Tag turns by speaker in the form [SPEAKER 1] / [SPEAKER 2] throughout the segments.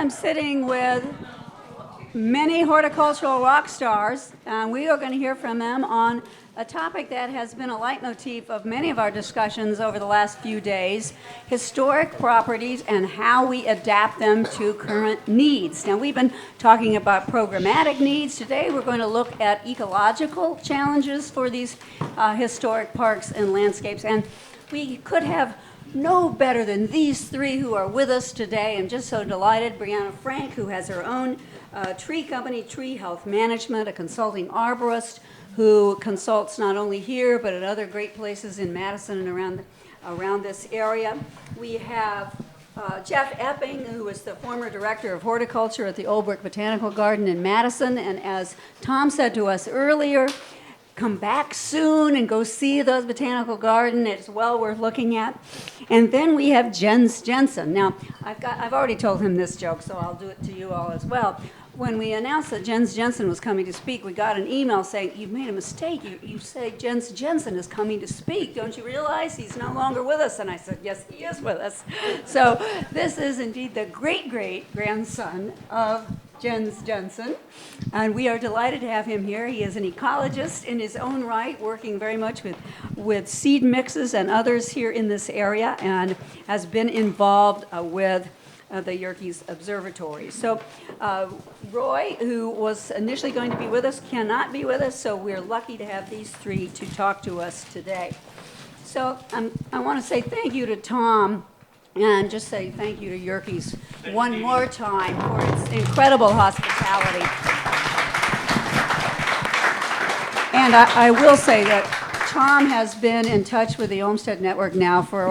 [SPEAKER 1] am sitting with many horticultural rock stars, and we are going to hear from them on a topic that has been a leitmotif of many of our discussions over the last few days, historic properties and how we adapt them to current needs. Now, we've been talking about programmatic needs. Today, we're going to look at ecological challenges for these historic parks and landscapes, and we could have no better than these three who are with us today. I'm just so delighted. Briana Frank, who has her own tree company, Tree Health Management, a consulting arborist who consults not only here but at other great places in Madison and around this area. We have Jeff Epping, who is the former Director of Horticulture at the Olbrich Botanical Garden in Madison, and as Tom said to us earlier, come back soon and go see those botanical garden. It's well worth looking at. And then we have Jensen. Now, I've already told him this joke, so I'll do it to you all as well. When we announced that Jensen was coming to speak, we got an email saying, "You've made a mistake. You say Jensen is coming to speak. Don't you realize he's no longer with us?" And I said, "Yes, he is with us." So this is indeed the great-great-grandson of Jensen, and we are delighted to have him here. He is an ecologist in his own right, working very much with seed mixes and others here in this area, and has been involved with the Yerkes Observatory. So Roy, who was initially going to be with us, cannot be with us, so we're lucky to have these three to talk to us today. So I want to say thank you to Tom, and just say thank you to Yerkes one more time for its incredible hospitality. And I will say that Tom has been in touch with the Olmsted Network now for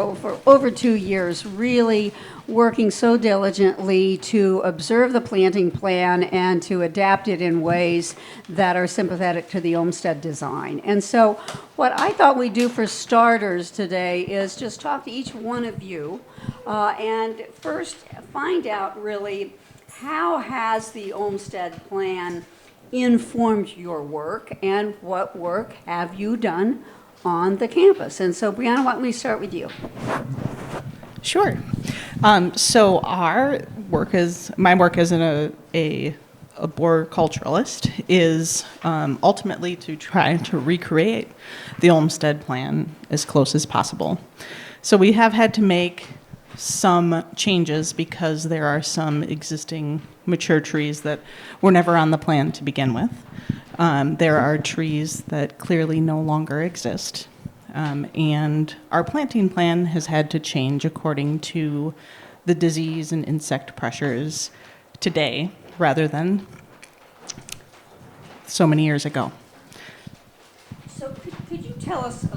[SPEAKER 1] over 2 years, really working so diligently to observe the planting plan and to adapt it in ways that are sympathetic to the Olmsted design. And so what I thought we'd do for starters today is just talk to each one of you and first find out really how has the Olmsted plan informed your work and what work have you done on the campus. And so Briana, why don't we start with you?
[SPEAKER 2] Sure. So my work as a arboriculturalist is ultimately to try to recreate the Olmsted plan as close as possible. So we have had to make some changes because there are some existing mature trees that were never on the plan to begin with. There are trees that clearly no longer exist. And our planting plan has had to change according to the disease and insect pressures today rather than so many years ago.
[SPEAKER 1] So could you tell us a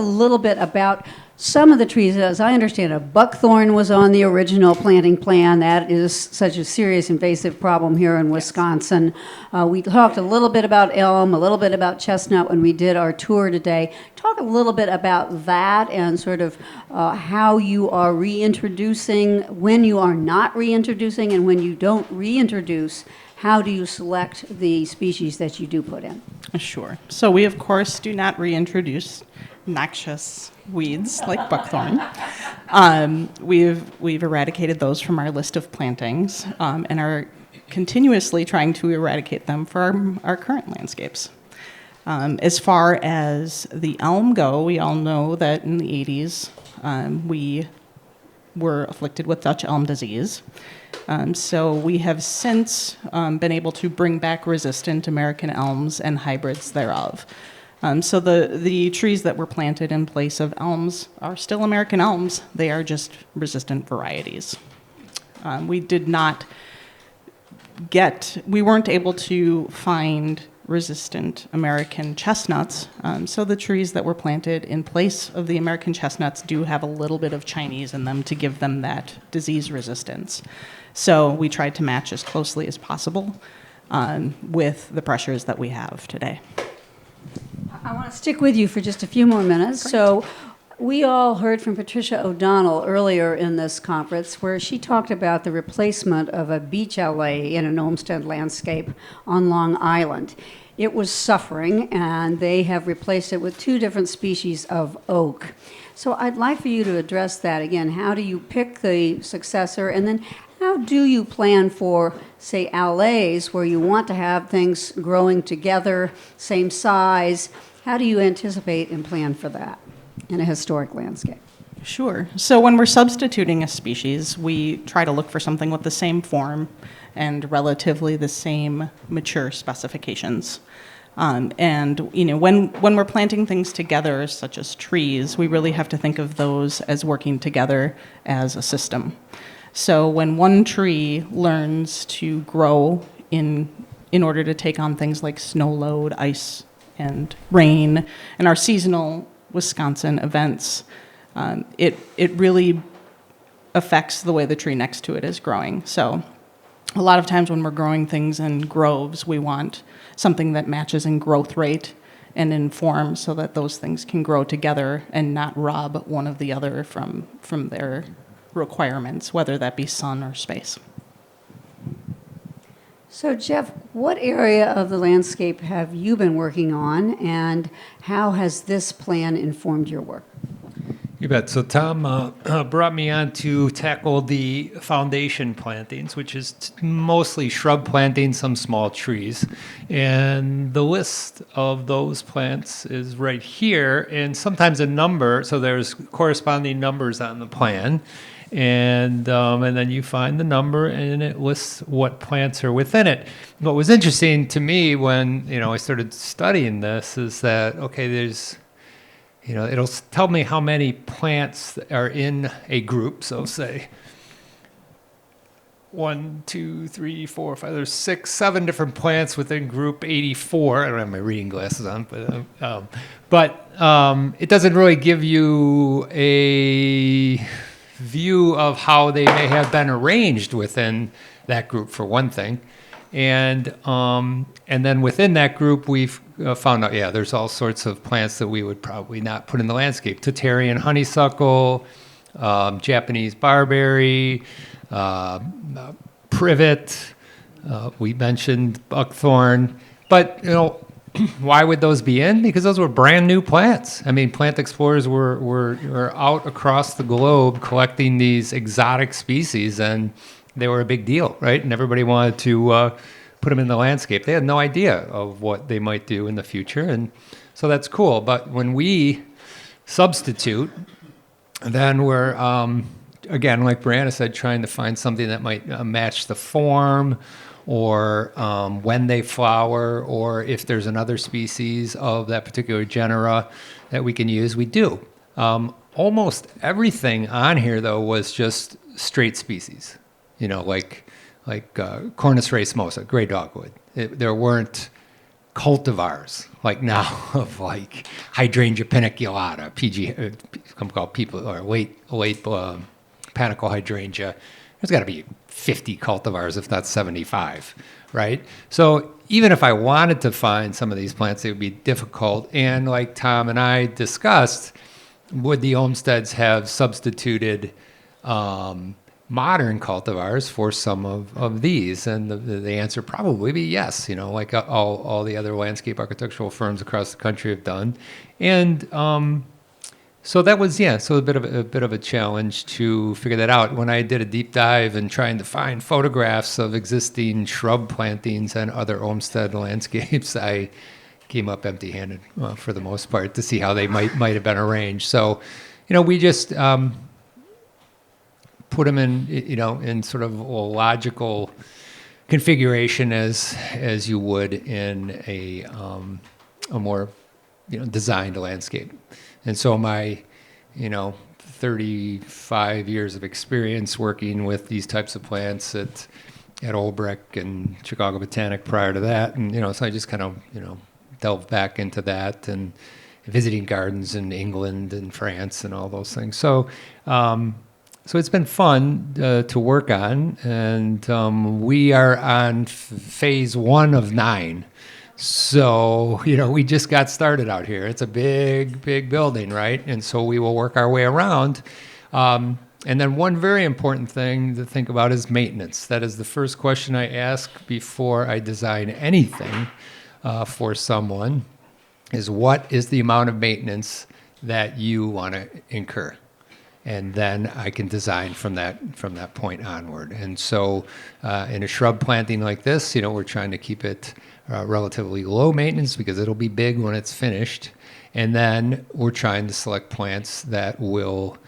[SPEAKER 1] little bit about some of the trees? As I understand it, buckthorn was on the original planting plan. That is such a serious invasive problem here in Wisconsin. We talked a little bit about elm, a little bit about chestnut when we did our tour today. Talk a little bit about that and sort of how you are reintroducing, when you are not reintroducing, and when you don't reintroduce, how do you select the species that you do put in?
[SPEAKER 2] Sure. So we, of course, do not reintroduce noxious weeds like buckthorn. We've eradicated those from our list of plantings and are continuously trying to eradicate them for our current landscapes. As far as the elm go, we all know that in the 80s we were afflicted with Dutch elm disease. So we have since been able to bring back resistant American elms and hybrids thereof. So the trees that were planted in place of elms are still American elms. They are just resistant varieties. We weren't able to find resistant American chestnuts. So the trees that were planted in place of the American chestnuts do have a little bit of Chinese in them to give them that disease resistance. So we tried to match as closely as possible with the pressures that we have today.
[SPEAKER 1] I want to stick with you for just a few more minutes. Great. So we all heard from Patricia O'Donnell earlier in this conference where she talked about the replacement of a beech alley in an Olmsted landscape on Long Island. It was suffering, and they have replaced it with 2 different species of oak. So I'd like for you to address that again. How do you pick the successor? And then how do you plan for, say, alleys where you want to have things growing together, same size? How do you anticipate and plan for that in a historic landscape?
[SPEAKER 2] Sure. So when we're substituting a species, we try to look for something with the same form and relatively the same mature specifications. And when we're planting things together, such as trees, we really have to think of those as working together as a system. So when one tree learns to grow in order to take on things like snow load, ice, and rain, and our seasonal Wisconsin events, it really affects the way the tree next to it is growing. So a lot of times when we're growing things in groves, we want something that matches in growth rate and in form so that those things can grow together and not rob one of the other from their requirements, whether that be sun or space.
[SPEAKER 1] So Jeff, what area of the landscape have you been working on, and how has this plan informed your work?
[SPEAKER 3] You bet. So Tom brought me on to tackle the foundation plantings, which is mostly shrub plantings, some small trees. And the list of those plants is right here, and sometimes a number, so there's corresponding numbers on the plan. And then you find the number, and it lists what plants are within it. What was interesting to me when I started studying this is that, okay, there's it'll tell me how many plants are in a group. So say 1, 2, 3, 4, 5, there's 6, 7 different plants within group 84. I don't have my reading glasses on, but it doesn't really give you a view of how they may have been arranged within that group, for one thing. And then within that group, we've found out, there's all sorts of plants that we would probably not put in the landscape. Tatarian honeysuckle, Japanese barberry, privet, we mentioned buckthorn. But, why would those be in? Because those were brand new plants. I mean, plant explorers were out across the globe collecting these exotic species, and they were a big deal, right? And everybody wanted to put them in the landscape. They had no idea of what they might do in the future, and so that's cool. But when we substitute, then we're, again, like Briana said, trying to find something that might match the form, or when they flower, or if there's another species of that particular genera that we can use, we do. Almost everything on here, though, was just straight species. Like Cornus racemosa, gray dogwood. There weren't cultivars like now of like Hydrangea paniculata, some called people, or late panicle hydrangea. There's got to be 50 cultivars, if not 75, right? So even if I wanted to find some of these plants, it would be difficult. And like Tom and I discussed, would the Olmsteds have substituted modern cultivars for some of these? And the answer probably be yes, like all the other landscape architectural firms across the country have done. And so that was, so a bit of a challenge to figure that out. When I did a deep dive and trying to find photographs of existing shrub plantings and other Olmsted landscapes, I came up empty-handed for the most part to see how they might have been arranged. So, we just put them in, in sort of a logical configuration as you would in a more, designed landscape. And so my, 35 years of experience working with these types of plants at Olbrich and Chicago Botanic prior to that, and so I just kind of delved back into that and visiting gardens in England and France and all those things. So so it's been fun to work on, and we are on phase 1 of 9. So, we just got started out here. It's a big, big building, right? And so we will work our way around. And then one very important thing to think about is maintenance. That is the first question I ask before I design anything for someone, is what is the amount of maintenance that you want to incur. And then I can design from that point onward. And so, in a shrub planting like this, we're trying to keep it relatively low maintenance because it'll be big when it's finished. And then we're trying to select plants that will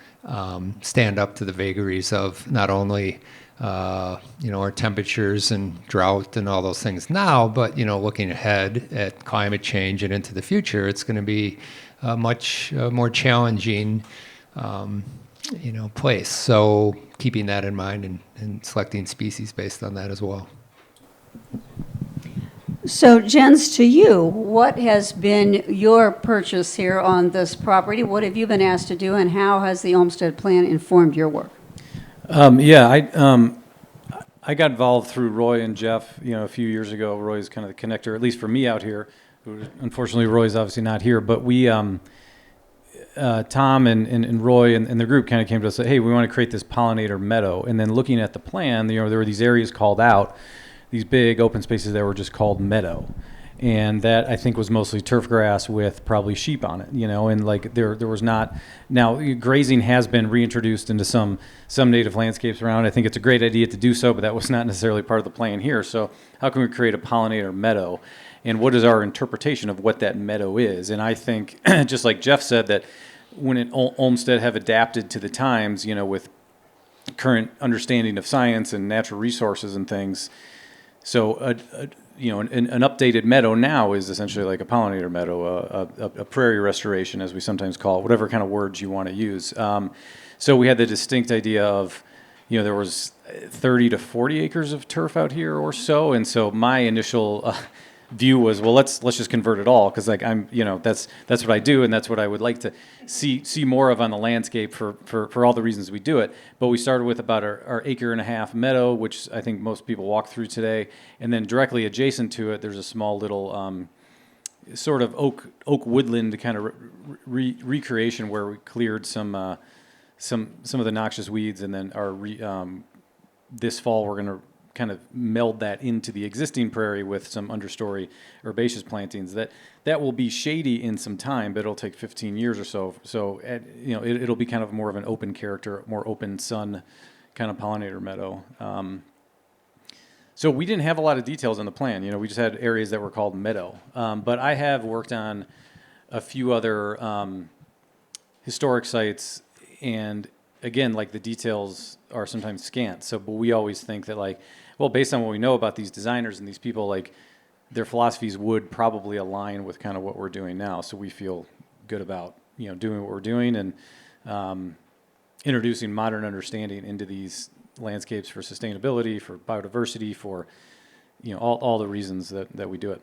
[SPEAKER 3] stand up to the vagaries of not only our temperatures and drought and all those things now, but looking ahead at climate change and into the future, it's going to be a much more challenging place. So keeping that in mind and selecting species based on that as well.
[SPEAKER 1] So, Jens, to you, what has been your purchase here on this property? What have you been asked to do, and how has the Olmsted plan informed your work?
[SPEAKER 4] I got involved through Roy and Jeff, a few years ago. Roy's kind of the connector, at least for me out here. Unfortunately, Roy's obviously not here, but we, Tom and Roy and the group kind of came to us and said, hey, we want to create this pollinator meadow. And then looking at the plan, there were these areas called out, these big open spaces that were just called meadow. And that, I think, was mostly turf grass with probably sheep on it, and like there was not. Now, grazing has been reintroduced into some native landscapes around. I think it's a great idea to do so, but that was not necessarily part of the plan here. So how can we create a pollinator meadow? And what is our interpretation of what that meadow is? And I think, just like Jeff said, that when Olmsted have adapted to the times, with current understanding of science and natural resources and things, so an updated meadow now is essentially like a pollinator meadow, a prairie restoration, as we sometimes call it, whatever kind of words you want to use. So we had the distinct idea of, there was 30 to 40 acres of turf out here or so, and so my initial view was, well, let's just convert it all, because I'm that's what I do, and that's what I would like to see more of on the landscape for all the reasons we do it. But we started with about our acre and a half meadow, which I think most people walk through today, and then directly adjacent to it, there's a small little sort of oak woodland kind of recreation where we cleared some of the noxious weeds, and then this fall we're going to kind of meld that into the existing prairie with some understory herbaceous plantings that will be shady in some time, but it'll take 15 years or so. So it'll be kind of more of an open character, more open sun kind of pollinator meadow. So we didn't have a lot of details in the plan. We just had areas that were called meadow. But I have worked on a few other historic sites, and again, like the details are sometimes scant. So, but we always think that based on what we know about these designers and these people, their philosophies would probably align with kind of what we're doing now. So we feel good about, doing what we're doing and introducing modern understanding into these landscapes for sustainability, for biodiversity, for, all the reasons that we do it.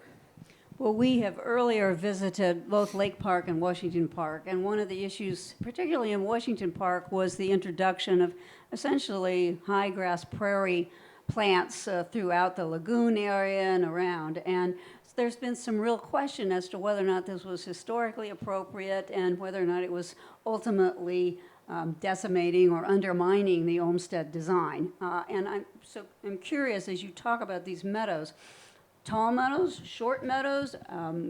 [SPEAKER 1] Well, we have earlier visited both Lake Park and Washington Park, and one of the issues, particularly in Washington Park, was the introduction of essentially high grass prairie plants throughout the lagoon area and around. And there's been some real question as to whether or not this was historically appropriate and whether or not it was ultimately decimating or undermining the Olmsted design. And I'm curious, as you talk about these meadows, tall meadows, short meadows,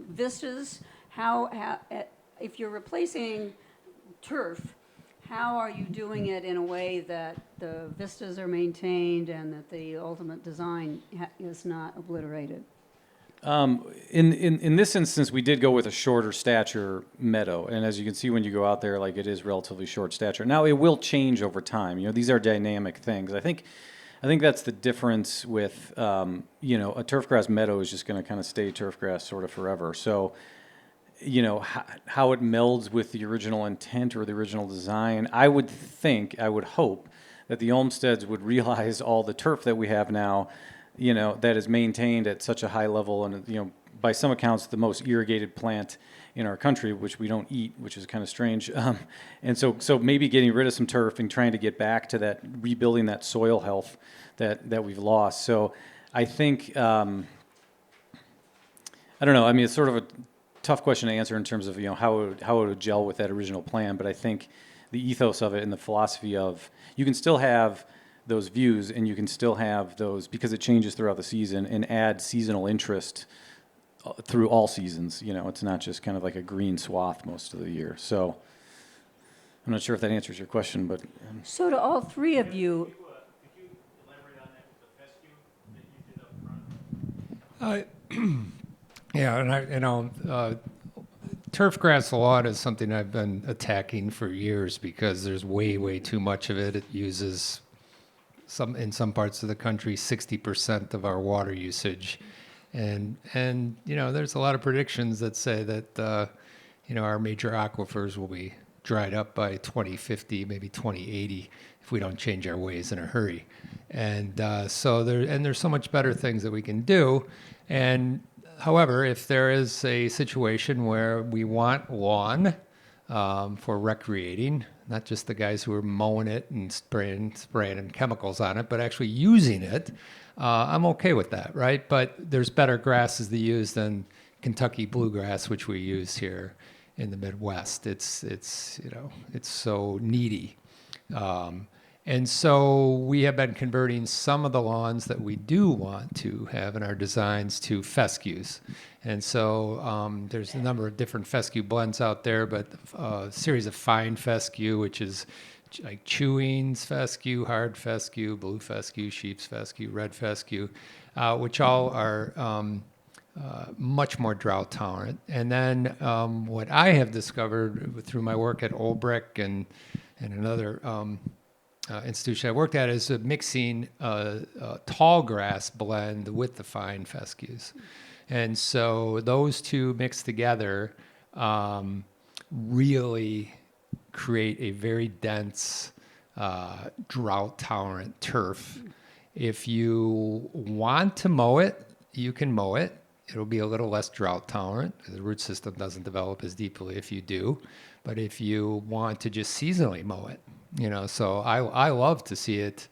[SPEAKER 1] vistas, if you're replacing turf, how are you doing it in a way that the vistas are maintained and that the ultimate design is not obliterated?
[SPEAKER 4] In this instance, we did go with a shorter stature meadow, and as you can see when you go out there, it is relatively short stature. Now it will change over time. These are dynamic things. I think that's the difference with a turfgrass meadow is just going to kind of stay turfgrass sort of forever. So how it melds with the original intent or the original design, I would hope that the Olmsteds would realize all the turf that we have now, that is maintained at such a high level, and by some accounts the most irrigated plant in our country, which we don't eat, which is kind of strange. And so maybe getting rid of some turf and trying to get back to that, rebuilding that soil health that we've lost. So I think I don't know. I mean, it's sort of a tough question to answer in terms of how it would gel with that original plan. But I think the ethos of it and the philosophy of you can still have those views and you can still have those because it changes throughout the season and add seasonal interest through all seasons. You know, it's not just kind of like a green swath most of the year. So I'm not sure if that answers your question, but
[SPEAKER 1] So to all three of you,
[SPEAKER 3] Yeah, and turf grass lawn is something I've been attacking for years because there's way too much of it. It uses in some parts of the country 60% of our water usage, and there's a lot of predictions that say that our major aquifers will be dried up by 2050, maybe 2080, if we don't change our ways in a hurry. And there's so much better things that we can do. And however, if there is a situation where we want lawn for recreating, not just the guys who are mowing it and spraying and chemicals on it, but actually using it, I'm okay with that, right? But there's better grasses to use than Kentucky bluegrass, which we use here in the Midwest. It's so needy. And so we have been converting some of the lawns that we do want to have in our designs to fescues. And so there's a number of different fescue blends out there, but a series of fine fescue, which is like chewings fescue, hard fescue, blue fescue, sheep's fescue, red fescue, which all are much more drought tolerant. And then what I have discovered through my work at Olbrich and another institution I worked at is mixing a tall grass blend with the fine fescues. And so those two mixed together really create a very dense, drought tolerant turf. If you want to mow it, you can mow it. It'll be a little less drought tolerant. The root system doesn't develop as deeply if you do. But if you want to just seasonally mow it, so I love to see it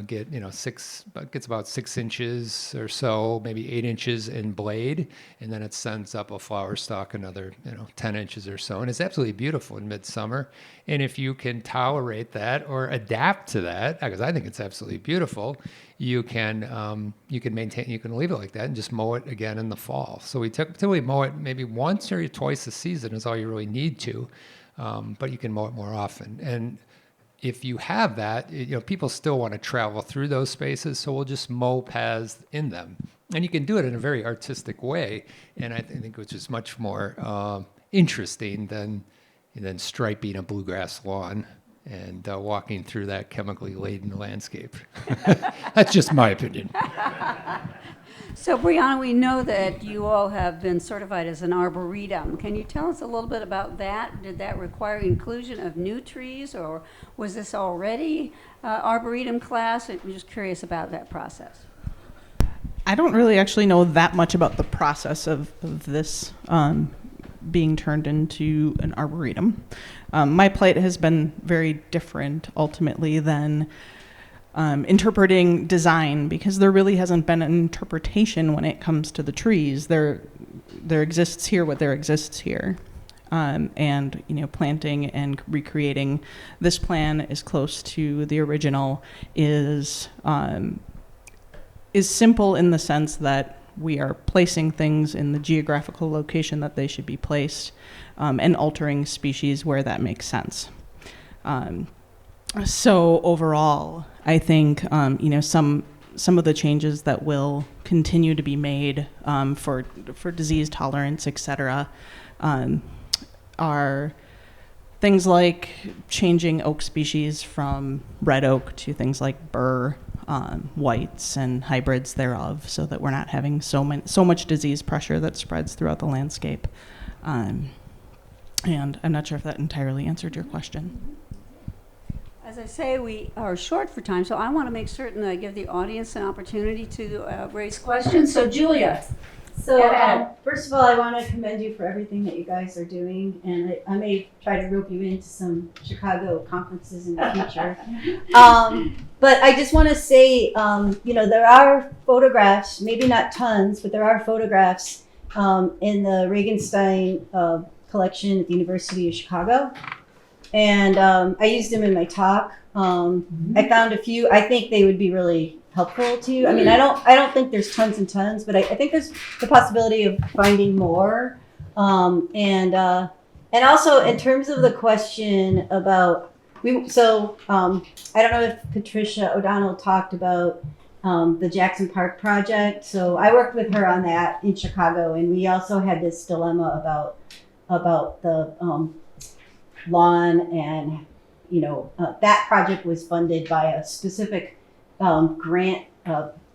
[SPEAKER 3] get, gets about 6 inches or so, maybe 8 inches in blade, and then it sends up a flower stalk another, 10 inches or so. And it's absolutely beautiful in midsummer. And if you can tolerate that or adapt to that, because I think it's absolutely beautiful, you can maintain, you can leave it like that and just mow it again in the fall. So we typically mow it maybe once or twice a season is all you really need to, but you can mow it more often. And if you have that, people still want to travel through those spaces, so we'll just mow paths in them. And you can do it in a very artistic way, and I think which is much more interesting than striping a bluegrass lawn and walking through that chemically laden landscape. That's just my opinion.
[SPEAKER 1] so Briana, we know that you all have been certified as an arboretum. Can you tell us a little bit about that? Did that require inclusion of new trees, or was this already arboretum class? I'm just curious about that process.
[SPEAKER 2] I don't really actually know that much about the process of this being turned into an arboretum. My plight has been very different ultimately than interpreting design, because there really hasn't been an interpretation when it comes to the trees. There exists here what there exists here. And planting and recreating this plan as close to the original is simple in the sense that we are placing things in the geographical location that they should be placed, and altering species where that makes sense. So overall, I think some of the changes that will continue to be made for disease tolerance, et cetera, are things like changing oak species from red oak to things like burr, whites, and hybrids thereof, so that we're not having so much disease pressure that spreads throughout the landscape. And I'm not sure if that entirely answered your question.
[SPEAKER 1] As I say, we are short for time, so I want to make certain that I give the audience an opportunity to raise questions. So Julia.
[SPEAKER 5] So first of all, I want to commend you for everything that you guys are doing, and I may try to rope you into some Chicago conferences in the future. But I just want to say, there are photographs, maybe not tons, but there are photographs in the Regenstein collection at the University of Chicago, and I used them in my talk. I found a few. I think they would be really helpful to you. I mean, I don't think there's tons and tons, but I think there's the possibility of finding more. And also in terms of the question about I don't know if Patricia O'Donnell talked about the Jackson Park project. So I worked with her on that in Chicago, and we also had this dilemma about the lawn, and that project was funded by a specific grant,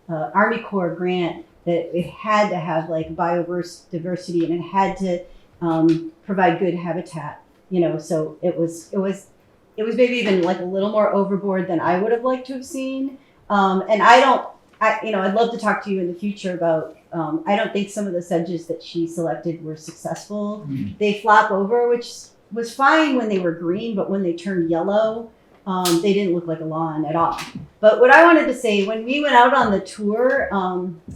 [SPEAKER 5] Army Corps grant, that it had to have like biodiversity, and it had to provide good habitat. So it was maybe even like a little more overboard than I would have liked to have seen. And I'd love to talk to you in the future about, I don't think some of the sedges that she selected were successful. They flop over, which was fine when they were green, but when they turned yellow, they didn't look like a lawn at all. But what I wanted to say, when we went out on the tour,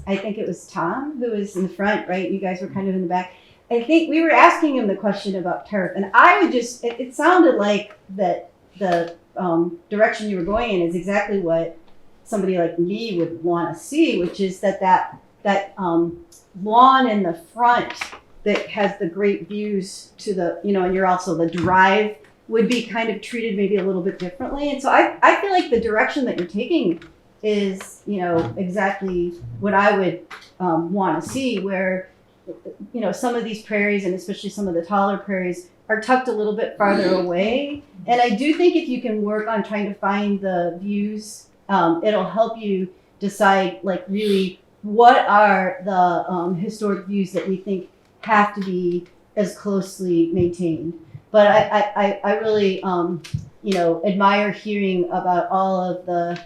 [SPEAKER 5] I think it was Tom who was in the front, right? You guys were kind of in the back. I think we were asking him the question about turf, and I would just, it sounded like that the direction you were going in is exactly what somebody like me would want to see, which is that lawn in the front that has the great views to the, and you're also the drive would be kind of treated maybe a little bit differently. And so I feel like the direction that you're taking is, exactly what I would want to see, where, some of these prairies, and especially some of the taller prairies, are tucked a little bit farther away. And I do think if you can work on trying to find the views, it'll help you decide like really what are the historic views that we think have to be as closely maintained. But I really admire hearing about all of the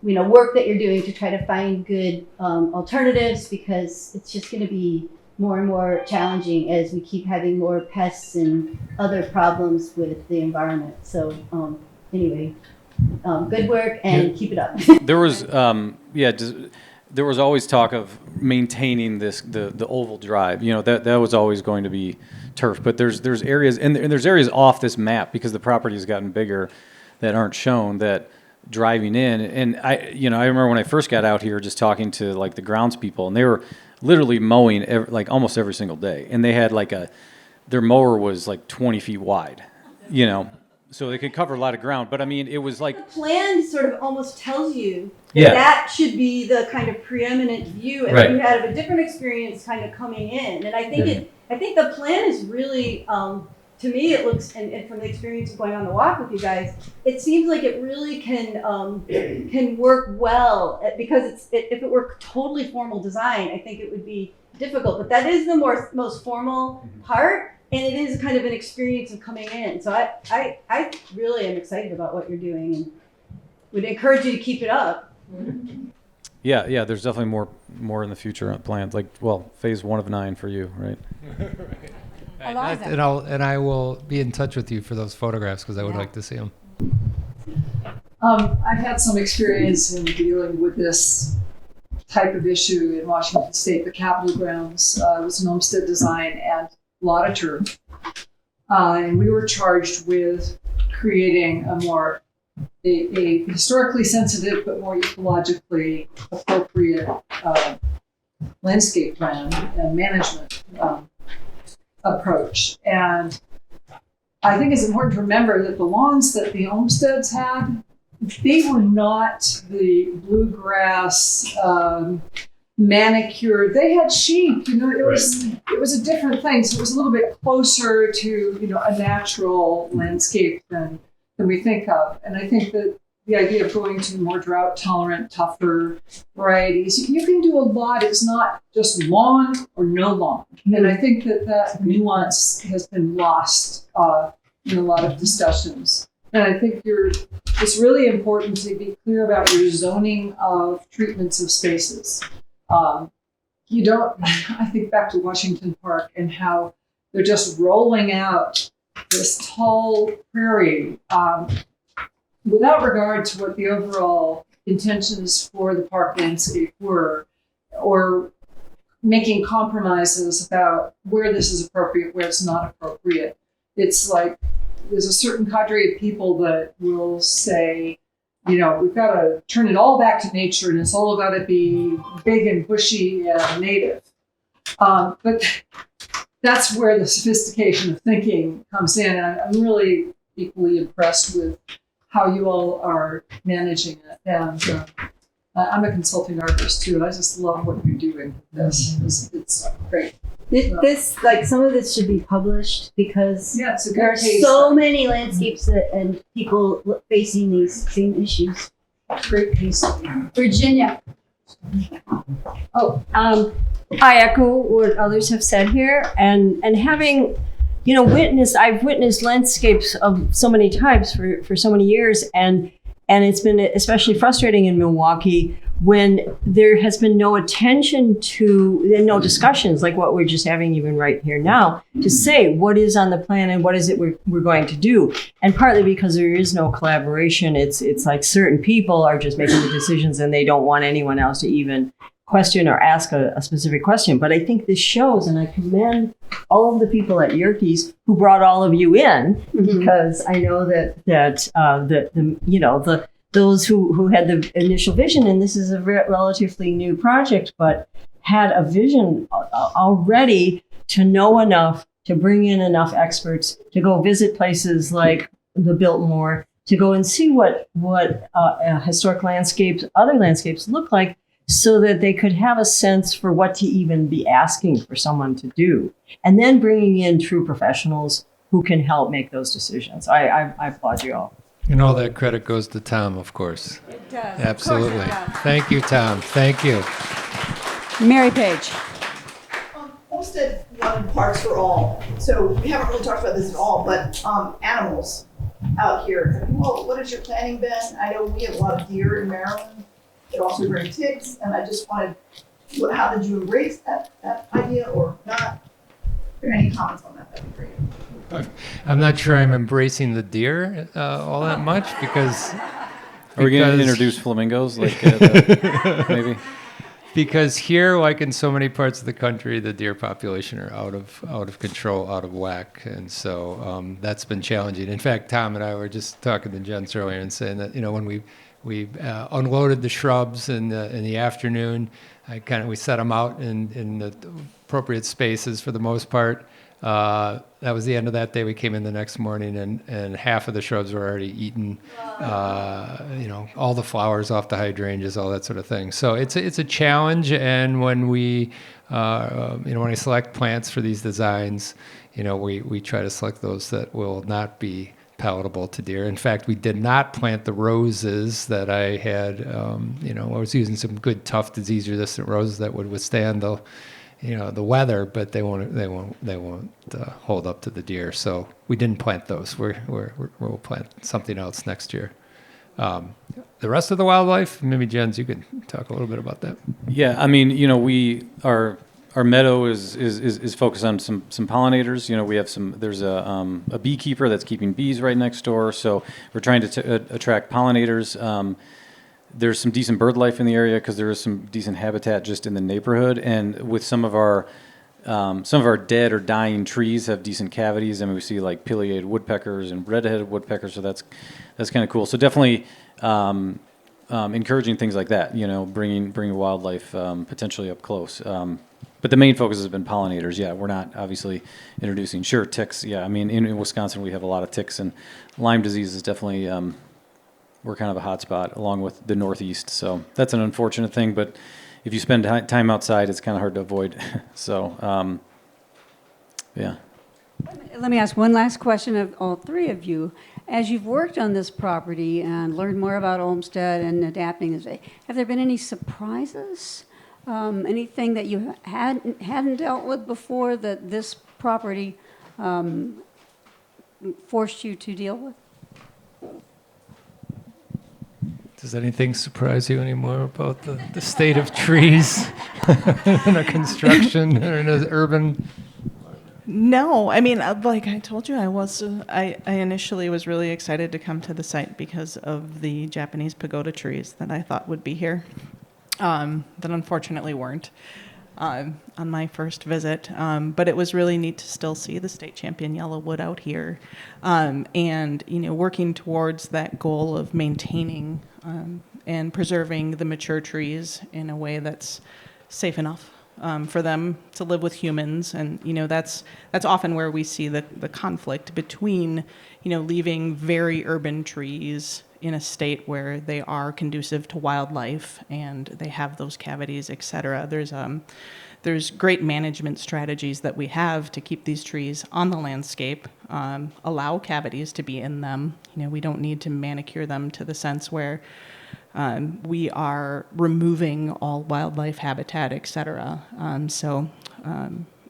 [SPEAKER 5] work that you're doing to try to find good alternatives, because it's just going to be more and more challenging as we keep having more pests and other problems with the environment. So anyway, good work, and keep it up.
[SPEAKER 4] There was, there was always talk of maintaining the oval drive. That was always going to be turf. But there's areas, and there's areas off this map, because the property has gotten bigger, that aren't shown, that driving in. And I remember when I first got out here, just talking to like the grounds people, and they were literally mowing almost every single day, and they had their mower was like 20 feet wide, so they could cover a lot of ground. But I mean, it was like
[SPEAKER 5] the plan sort of almost tells you that should be the kind of preeminent view, and you had a different experience kind of coming in. And I think I think the plan is really, to me, it looks, and from the experience of going on the walk with you guys, it seems like it really can work well, because if it were totally formal design, I think it would be difficult. But that is the most formal part, and it is kind of an experience of coming in. So I really am excited about what you're doing, and would encourage you to keep it up.
[SPEAKER 4] Yeah, there's definitely more in the future plans, phase 1 of 9 for you, right?
[SPEAKER 3] And I will be in touch with you for those photographs, because I would like to see them.
[SPEAKER 6] I've had some experience in dealing with this type of issue in Washington State. The Capitol grounds was an Olmsted design and a lot of turf. And we were charged with creating a historically sensitive but more ecologically appropriate landscape plan and management approach. And I think it's important to remember that the lawns that the Olmsteds had, they were not the bluegrass manicured. They had sheep. It was a different thing. So it was a little bit closer to a natural landscape than we think of. And I think that the idea of going to more drought tolerant, tougher varieties, you can do a lot. It's not just lawn or no lawn. And I think that nuance has been lost in a lot of discussions. And I think it's really important to be clear about your zoning of treatments of spaces. I think back to Washington Park and how they're just rolling out this tall prairie without regard to what the overall intentions for the park landscape were, or making compromises about where this is appropriate, where it's not appropriate. It's like there's a certain cadre of people that will say, we've got to turn it all back to nature, and it's all got to be big and bushy and native. But that's where the sophistication of thinking comes in. And I'm really equally impressed with how you all are managing it. And I'm a consulting artist too, and I just love what you're doing with this. It's great.
[SPEAKER 5] This, like, some of this should be published because
[SPEAKER 6] Yeah, it's a
[SPEAKER 5] there
[SPEAKER 6] good
[SPEAKER 5] are
[SPEAKER 6] case.
[SPEAKER 5] so many landscapes and people facing these same issues.
[SPEAKER 6] Great case.
[SPEAKER 7] Virginia. I echo what others have said here, and having, I've witnessed landscapes of so many types for so many years, and it's been especially frustrating in Milwaukee when there has been no attention to, and no discussions like what we're just having even right here now, to say what is on the plan and what is it we're going to do. And partly because there is no collaboration, it's like certain people are just making the decisions and they don't want anyone else to even question or ask a specific question. But I think this shows, and I commend all of the people at Yerkes who brought all of you in, because I know that those who had the initial vision, and this is a relatively new project, but had a vision already to know enough to bring in enough experts to go visit places like the Biltmore, to go and see what historic landscapes, other landscapes look like, so that they could have a sense for what to even be asking for someone to do. And then bringing in true professionals who can help make those decisions. I applaud you all.
[SPEAKER 3] And all that credit goes to Tom, of course.
[SPEAKER 1] It does.
[SPEAKER 3] Absolutely.
[SPEAKER 1] Of course it does.
[SPEAKER 3] Thank you, Tom. Thank you.
[SPEAKER 1] Mary Page.
[SPEAKER 8] Olmsted wanted parks for all, so we haven't really talked about this at all, but animals out here. Well, what has your planning been? I know we have a lot of deer in Maryland that also bring ticks, and I just wanted, how did you embrace that idea or not? If there are any comments on that, that'd be great.
[SPEAKER 3] I'm not sure I'm embracing the deer all that much because.
[SPEAKER 4] Are we going to introduce flamingos, maybe?
[SPEAKER 3] Because here, like in so many parts of the country, the deer population are out of control, out of whack, and so that's been challenging. In fact, Tom and I were just talking to Jens earlier and saying that when we unloaded the shrubs in the afternoon, we set them out in the appropriate spaces for the most part. That was the end of that day. We came in the next morning, and half of the shrubs were already eaten. All the flowers off the hydrangeas, all that sort of thing. So it's a challenge. And when we when I select plants for these designs, we try to select those that will not be palatable to deer. In fact, we did not plant the roses that I had. I was using some good tough disease-resistant roses that would withstand the weather, but they won't hold up to the deer. So we didn't plant those. We'll plant something else next year. The rest of the wildlife, maybe Jens, you could talk a little bit about that.
[SPEAKER 4] Yeah, I mean, our meadow is focused on some pollinators. We have there's a beekeeper that's keeping bees right next door. So we're trying to attract pollinators. There's some decent bird life in the area because there is some decent habitat just in the neighborhood, and with some of our dead or dying trees have decent cavities. I mean, we see like pileated woodpeckers and red-headed woodpeckers, so that's kind of cool. So definitely encouraging things like that. Bringing wildlife potentially up close. But the main focus has been pollinators. Yeah, we're not obviously introducing ticks. Yeah, I mean in Wisconsin we have a lot of ticks, and Lyme disease is definitely. We're kind of a hot spot along with the Northeast. So that's an unfortunate thing, but if you spend time outside, it's kind of hard to avoid. So, yeah.
[SPEAKER 1] Let me ask one last question of all three of you. As you've worked on this property and learned more about Olmsted and adapting, have there been any surprises? Anything that you hadn't dealt with before that this property forced you to deal with?
[SPEAKER 3] Does anything surprise you anymore about the state of trees in a construction or in an urban?
[SPEAKER 2] No, I mean, like I told you, I initially was really excited to come to the site because of the Japanese pagoda trees that I thought would be here, that unfortunately weren't. on my first visit, but it was really neat to still see the state champion yellowwood out here, and working towards that goal of maintaining and preserving the mature trees in a way that's safe enough for them to live with humans. And that's often where we see the conflict between leaving very urban trees in a state where they are conducive to wildlife and they have those cavities, et cetera. There's great management strategies that we have to keep these trees on the landscape, allow cavities to be in them. We don't need to manicure them to the sense where we are removing all wildlife habitat, et cetera.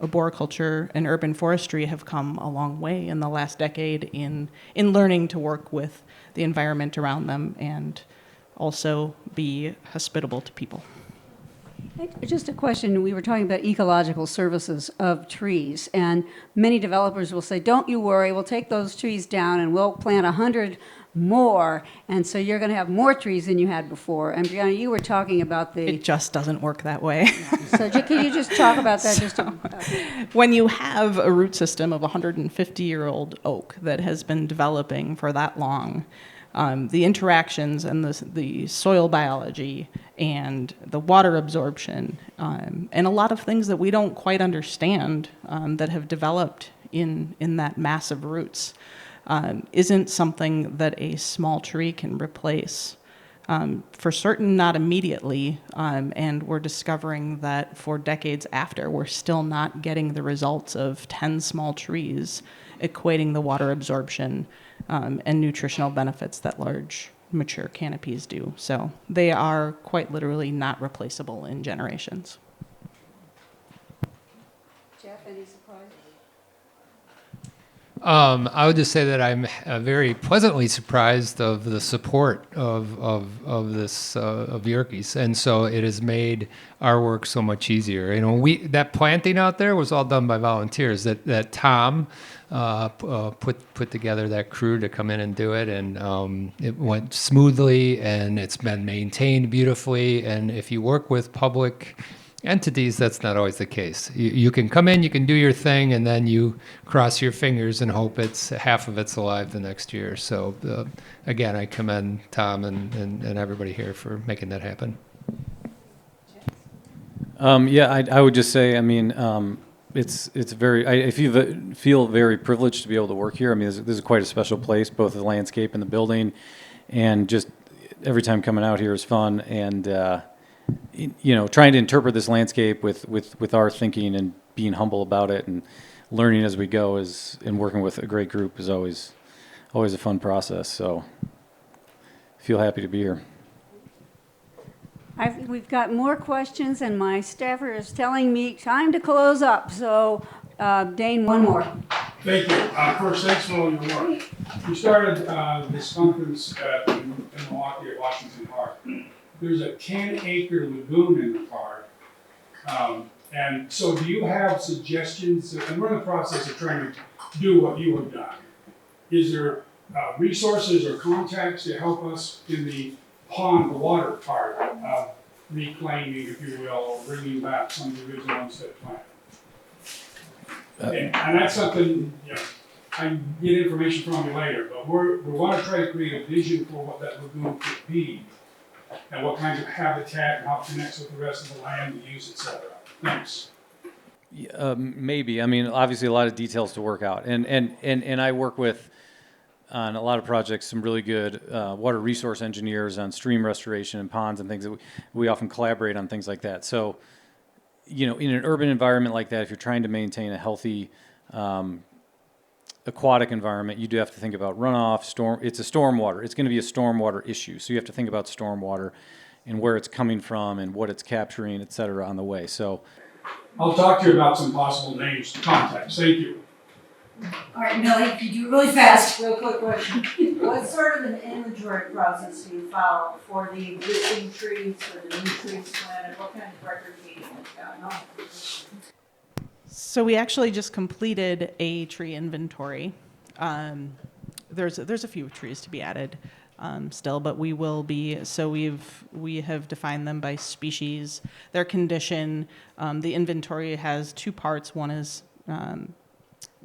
[SPEAKER 2] Arboriculture and urban forestry have come a long way in the last decade in learning to work with the environment around them and also be hospitable to people.
[SPEAKER 1] Just a question. We were talking about ecological services of trees, and many developers will say, don't you worry, we'll take those trees down and we'll plant 100 more, and so you're going to have more trees than you had before. And Briana, you were talking about the...
[SPEAKER 2] It just doesn't work that way.
[SPEAKER 1] So can you just talk about that?
[SPEAKER 2] When you have a root system of a 150-year-old oak that has been developing for that long, the interactions and the soil biology and the water absorption and a lot of things that we don't quite understand that have developed in that mass of roots isn't something that a small tree can replace. For certain, not immediately, and we're discovering that for decades after, we're still not getting the results of 10 small trees equating the water absorption and nutritional benefits that large mature canopies do. So they are quite literally not replaceable in generations.
[SPEAKER 1] Jeff, any surprise?
[SPEAKER 3] I would just say that I'm very pleasantly surprised of the support of this of Yerkes, and so it has made our work so much easier. That planting out there was all done by volunteers. That Tom put together that crew to come in and do it, and it went smoothly, and it's been maintained beautifully. And if you work with public entities, that's not always the case. You can come in, you can do your thing, and then you cross your fingers and hope half of it's alive the next year. So again, I commend Tom and everybody here for making that happen.
[SPEAKER 4] I would just say, it's very. I feel very privileged to be able to work here. This is quite a special place, both the landscape and the building, and just every time coming out here is fun. And trying to interpret this landscape with our thinking and being humble about it and learning as we go and working with a great group is always a fun process. So I feel happy to be here.
[SPEAKER 1] We've got more questions, and my staffer is telling me time to close up. So, Dane, one more.
[SPEAKER 9] Thank you. First, thanks for all your work. You started this conference in Milwaukee at Washington Park. There's a 10-acre lagoon in the park. And so do you have suggestions? And we're in the process of trying to do what you have done. Is there resources or contacts to help us in the pond, the water part of reclaiming, if you will, or bringing back some of the original Olmsted plant? And that's something, I can get information from you later, but we want to try to create a vision for what that lagoon could be and what kinds of habitat and how it connects with the rest of the land, the use, et cetera. Thanks.
[SPEAKER 4] Maybe. Obviously a lot of details to work out. And I work with, on a lot of projects, some really good water resource engineers on stream restoration and ponds and things that we often collaborate on things like that. So, in an urban environment like that, if you're trying to maintain a healthy aquatic environment, you do have to think about runoff, it's a stormwater. It's going to be a stormwater issue. So you have to think about stormwater and where it's coming from and what it's capturing, et cetera, on the way. So
[SPEAKER 9] I'll talk to you about some possible names to contact. Thank you.
[SPEAKER 10] All right, Millie, if you do it really fast, real quick question. What sort of an inventory process do you follow for the existing trees, for the new trees planted? What kind of record keeping is going on?
[SPEAKER 2] So we actually just completed a tree inventory. There's a few trees to be added. still, but we will be. So we have defined them by species, their condition. The inventory has two parts. One is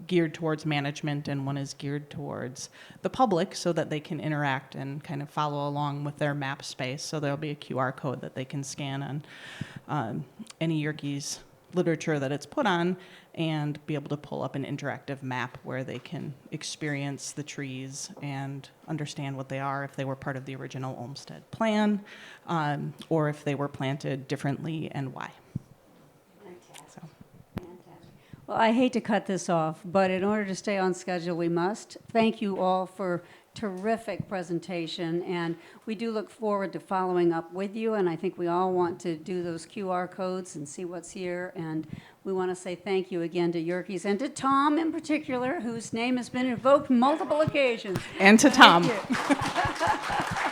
[SPEAKER 2] geared towards management and one is geared towards the public so that they can interact and kind of follow along with their map space. So there'll be a QR code that they can scan on any Yerkes literature that it's put on and be able to pull up an interactive map where they can experience the trees and understand what they are, if they were part of the original Olmsted plan, or if they were planted differently and why. So.
[SPEAKER 1] Well, I hate to cut this off, but in order to stay on schedule, we must. Thank you all for terrific presentation, and we do look forward to following up with you, and I think we all want to do those QR codes and see what's here, and we want to say thank you again to Yerkes and to Tom in particular, whose name has been invoked multiple occasions.
[SPEAKER 2] And to Tom.
[SPEAKER 1] Thank you.